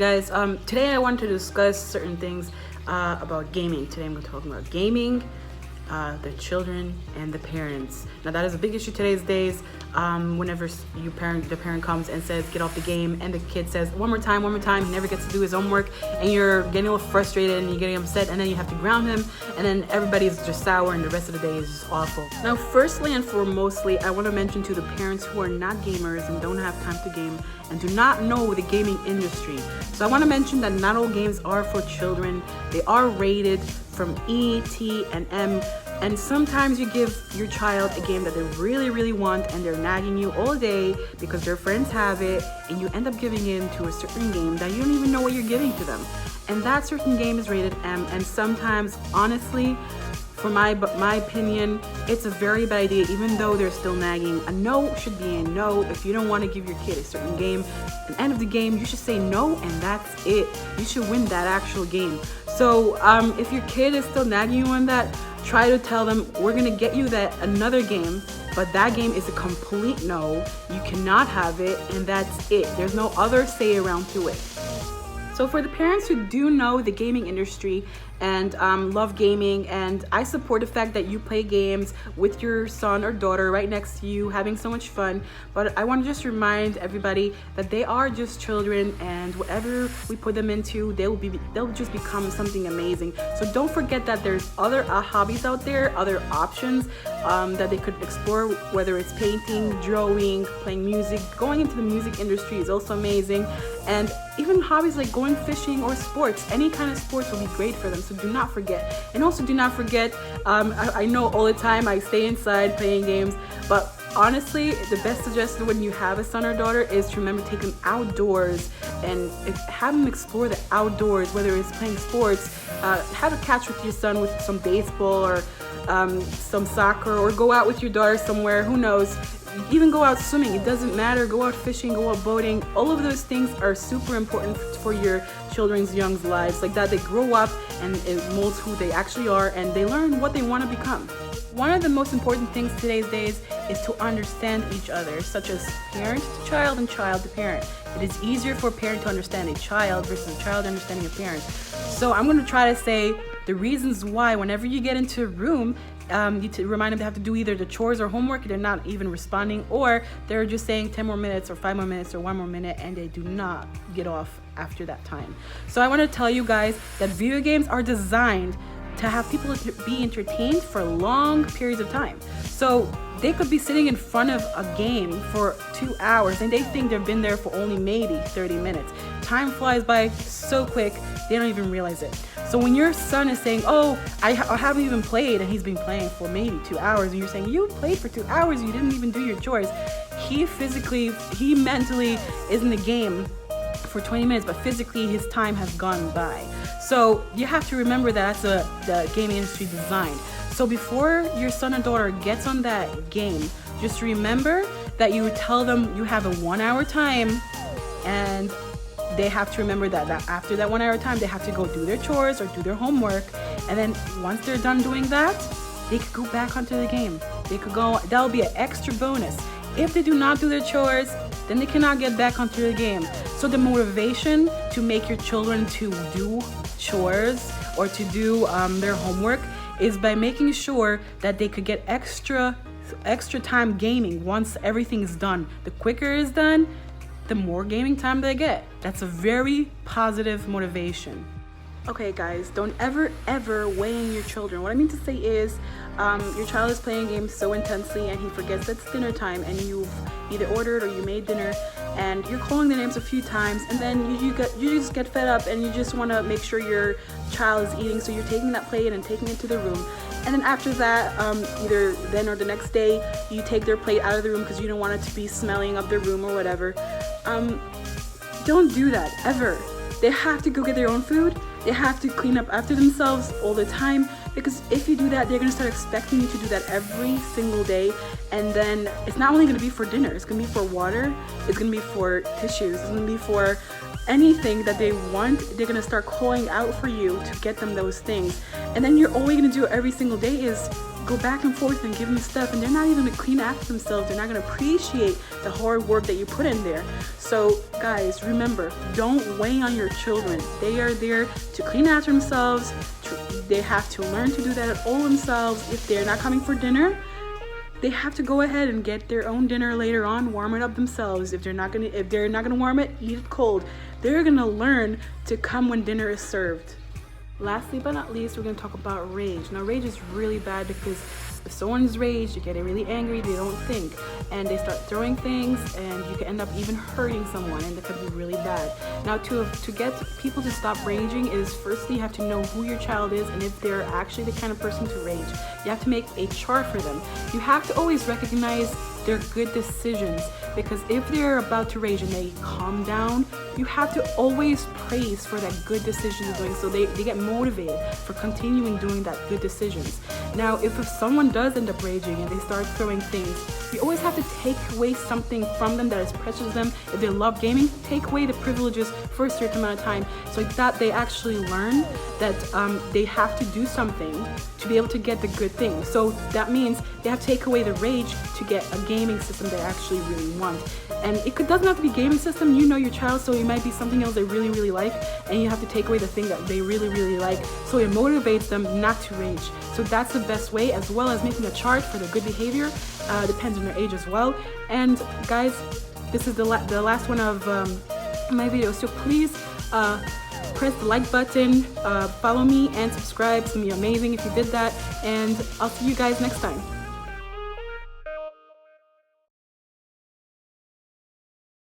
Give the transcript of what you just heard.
guys, today I want to discuss certain things about gaming. Today I'm going to talk about gaming, the children, and the parents. Now that is a big issue today's days. Whenever the parent comes and says get off the game, and the kid says one more time, he never gets to do his homework, and you're getting a little frustrated and you're getting upset, and then you have to ground him, and then everybody's just sour and the rest of the day is just awful. Now firstly and foremostly, I want to mention to the parents who are not gamers and don't have time to game and do not know the gaming industry. So I want to mention that not all games are for children. They are rated from E, T, and M. And sometimes you give your child a game that they really want and they're nagging you all day because their friends have it, and you end up giving in to a certain game that you don't even know what you're giving to them. And that certain game is rated M, and sometimes, honestly, for my opinion, it's a very bad idea, even though they're still nagging. A no should be a no. If you don't want to give your kid a certain game, at the end of the game, you should say no, and that's it. You should win that actual game. So if your kid is still nagging you on that, try to tell them, we're gonna get you that another game, but that game is a complete no. You cannot have it, and that's it. There's no other say around to it. So for the parents who do know the gaming industry and love gaming, and I support the fact that you play games with your son or daughter right next to you, having so much fun, but I want to just remind everybody that they are just children, and whatever we put them into, they'll just become something amazing. So don't forget that there's other hobbies out there, other options that they could explore, whether it's painting, drawing, playing music. Going into the music industry is also amazing, and even hobbies like going fishing or sports, any kind of sports will be great for them. So do not forget. And also do not forget, I know all the time I stay inside playing games, but honestly, the best suggestion when you have a son or daughter is to remember to take them outdoors and have them explore the outdoors, whether it's playing sports, have a catch with your son with some baseball or some soccer, or go out with your daughter somewhere, who knows. Even go out swimming, it doesn't matter. Go out fishing, go out boating. All of those things are super important for your children's young lives. Like that, they grow up and it molds who they actually are, and they learn what they want to become. One of the most important things today's days is to understand each other, such as parent to child and child to parent. It is easier for a parent to understand a child versus a child understanding a parent. So I'm going to try to say the reasons why whenever you get into a room, you remind them they have to do either the chores or homework, they're not even responding, or they're just saying 10 more minutes or 5 more minutes or 1 more minute, and they do not get off after that time. So I want to tell you guys that video games are designed to have people be entertained for long periods of time. So they could be sitting in front of a game for 2 hours and they think they've been there for only maybe 30 minutes. Time flies by so quick, they don't even realize it. So when your son is saying, oh, I haven't even played, and he's been playing for maybe 2 hours, and you're saying, you played for 2 hours, you didn't even do your chores. He mentally is in the game for 20 minutes, but physically his time has gone by. So you have to remember that's the gaming industry designed. So before your son or daughter gets on that game, just remember that you tell them you have a 1 hour time, and they have to remember that after that 1 hour time, they have to go do their chores or do their homework. And then once they're done doing that, they could go back onto the game. That'll be an extra bonus. If they do not do their chores, then they cannot get back onto the game. So the motivation to make your children to do chores or to do their homework is by making sure that they could get extra time gaming once everything is done. The quicker it's done, the more gaming time they get. That's a very positive motivation. Okay guys, don't ever weigh in your children. What I mean to say is, your child is playing games so intensely and he forgets that it's dinner time, and you've either ordered or you made dinner, and you're calling their names a few times, and then you just get fed up and you just want to make sure your child is eating, so you're taking that plate and taking it to the room. And then after that, either then or the next day, you take their plate out of the room because you don't want it to be smelling up their room or whatever. Don't do that, ever. They have to go get their own food. They have to clean up after themselves all the time, because if you do that, they're gonna start expecting you to do that every single day. And then it's not only gonna be for dinner, it's gonna be for water, it's gonna be for tissues, it's gonna be for anything that they want, they're gonna start calling out for you to get them those things. And then you're only gonna do every single day is go back and forth and give them stuff, and they're not even gonna clean after themselves. They're not gonna appreciate the hard work that you put in there. So guys, remember, don't weigh on your children. They are there to clean after themselves. They have to learn to do that all themselves. If they're not coming for dinner, they have to go ahead and get their own dinner later on, warm it up themselves. If they're not gonna warm it, eat it cold. They're gonna learn to come when dinner is served. Lastly but not least, we're gonna talk about rage. Now, rage is really bad because if someone is raged, you get really angry, they don't think, and they start throwing things, and you can end up even hurting someone, and that could be really bad. Now, to get people to stop raging is, firstly, you have to know who your child is and if they're actually the kind of person to rage. You have to make a chart for them. You have to always recognize their good decisions, because if they're about to rage and they calm down, you have to always praise for that good decision they're doing, so they get motivated for continuing doing that good decisions. Now, if someone does end up raging and they start throwing things, you always have to take away something from them that is precious to them. If they love gaming, take away the privileges for a certain amount of time, so that they actually learn that they have to do something to be able to get the good thing. So that means they have to take away the rage to get a gaming system they actually really want. And it doesn't have to be gaming system. You know your child, so it might be something else they really, really like, and you have to take away the thing that they really, really like, so it motivates them not to rage. So that's the best way, as well as making a chart for their good behavior. Depends on their age as well. And guys, this is the last one of my video, so please press the like button, follow me and subscribe. It's gonna be amazing if you did that, and I'll see you guys next time.